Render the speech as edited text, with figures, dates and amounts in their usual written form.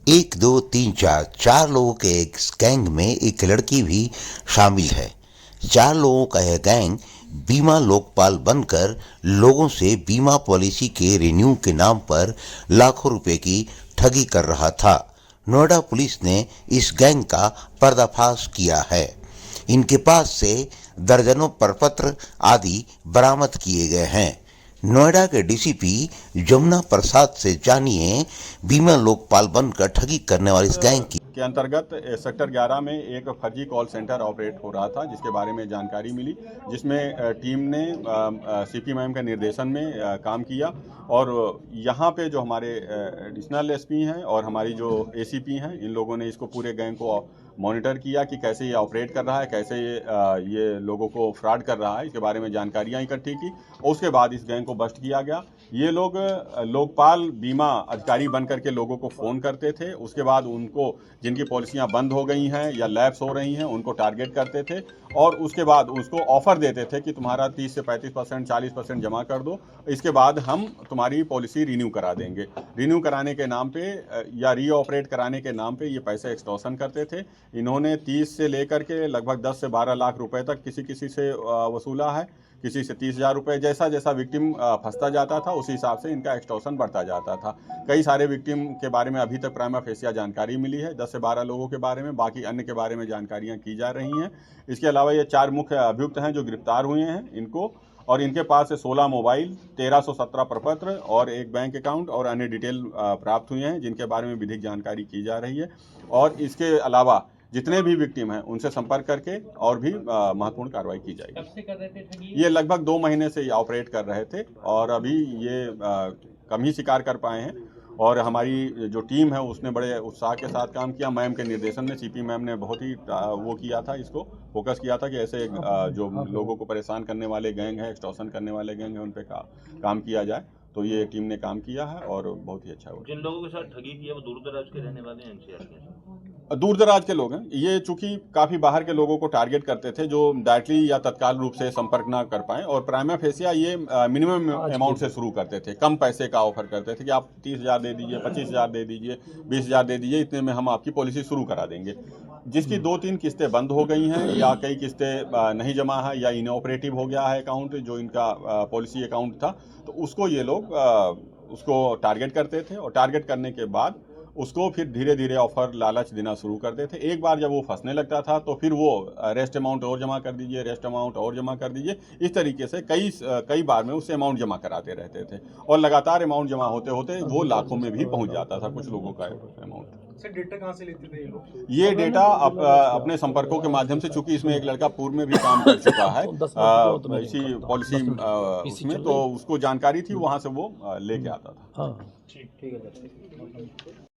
एक दो तीन चार चार लोगों के एक गैंग में एक लड़की भी शामिल है। चार लोगों का यह गैंग बीमा लोकपाल बनकर लोगों से बीमा पॉलिसी के रिन्यू के नाम पर लाखों रुपए की ठगी कर रहा था। नोएडा पुलिस ने इस गैंग का पर्दाफाश किया है। इनके पास से दर्जनों प्रपत्र आदि बरामद किए गए हैं। नोएडा के डीसीपी जमुना प्रसाद से जानिए बीमा लोकपाल बनकर ठगी करने वाली इस गैंग की के अंतर्गत सेक्टर 11 में एक फर्जी कॉल सेंटर ऑपरेट हो रहा था, जिसके बारे में जानकारी मिली, जिसमें टीम ने सीपी मैम के निर्देशन में काम किया और यहाँ पे जो हमारे एडिशनल एसपी हैं और हमारी जो एसीपी हैं, इन लोगों ने इसको पूरे गैंग को मॉनिटर किया कि कैसे ये ऑपरेट कर रहा है, कैसे ये लोगों को फ्रॉड कर रहा है, इसके बारे में जानकारियाँ इकट्ठी की और उसके बाद इस गैंग को बस्ट किया गया। ये लोग लोकपाल बीमा अधिकारी बन करके लोगों को फ़ोन करते थे, उसके बाद उनको जिनकी पॉलिसियां बंद हो गई हैं या लैप्स हो रही हैं उनको टारगेट करते थे और उसके बाद उसको ऑफर देते थे कि तुम्हारा 30 से 35%, 40% जमा कर दो, इसके बाद हम तुम्हारी पॉलिसी रिन्यू करा देंगे। रिन्यू कराने के नाम पे या रीऑपरेट कराने के नाम पे ये पैसे एक्सटॉर्शन करते थे। इन्होंने 30 से लेकर के लगभग 10 से 12 लाख रुपए तक किसी किसी से वसूला है, किसी से 30,000 रुपये। जैसा जैसा विक्टिम फंसता जाता था उसी हिसाब से इनका एक्सटॉर्शन बढ़ता जाता था। कई सारे विक्टिम के बारे में अभी तक प्राइमा फेसिया जानकारी मिली है, 10 से 12 लोगों के बारे में, बाकी अन्य के बारे में जानकारियां की जा रही हैं। इसके अलावा ये 4 मुख्य अभियुक्त हैं जो गिरफ्तार हुए हैं इनको, और इनके पास से 16 मोबाइल, 1317 प्रपत्र और एक बैंक अकाउंट और अन्य डिटेल प्राप्त हुए हैं, जिनके बारे में विधिक जानकारी की जा रही है। और इसके अलावा जितने भी विक्टिम हैं उनसे संपर्क करके और भी महत्वपूर्ण कार्रवाई की जाएगी। कब से कर रहे थे ठगी? ये लगभग 2 महीने से ये ऑपरेट कर रहे थे और अभी ये कम ही शिकार कर पाए हैं और हमारी जो टीम है उसने बड़े उत्साह के साथ काम किया। मैम के निर्देशन में सीपी मैम ने बहुत ही वो किया था, इसको फोकस किया था कि ऐसे जो लोगों को परेशान करने वाले गैंग हैं, एक्सटॉर्शन करने वाले गैंग हैं, उन पे काम किया जाए। तो ये टीम ने काम किया है और बहुत ही अच्छा हुआ। जिन लोगों के साथ ठगी की है वो दूर दराज के रहने वाले हैं, एनसीआर के? दूर दराज के लोग हैं ये, चूंकि काफ़ी बाहर के लोगों को टारगेट करते थे जो डायरेक्टली या तत्काल रूप से संपर्क ना कर पाए, और प्राइमा फेसिया ये मिनिमम अमाउंट से शुरू करते थे, कम पैसे का ऑफर करते थे कि आप 30,000 दे दीजिए, 25,000 दे दीजिए, 20,000 दे दीजिए, इतने में हम आपकी पॉलिसी शुरू करा देंगे। जिसकी 2-3 किस्तें बंद हो गई हैं या कई किस्तें नहीं जमा है या इनऑपरेटिव हो गया है अकाउंट जो इनका पॉलिसी अकाउंट था, तो उसको ये लोग उसको टारगेट करते थे और टारगेट करने के बाद उसको फिर धीरे धीरे ऑफर लालच देना शुरू करते थे। एक बार जब वो फंसने लगता था तो फिर वो रेस्ट अमाउंट और जमा कर दीजिए, रेस्ट अमाउंट और जमा कर दीजिए, इस तरीके से कई बार में उससे अमाउंट जमा कराते रहते थे और लगातार अमाउंट जमा होते होते वो लाखों में भी पहुंच जाता था कुछ लोगों का अमाउंट। सर डेटा कहाँ से लेते थे ये लोग? ये डेटा अपने संपर्कों के माध्यम से, चूंकि इसमें एक लड़का पूर्व में भी काम कर चुका है इसी पॉलिसी उसमें, तो उसको जानकारी थी, वहां से वो लेके आता था। ठीक है।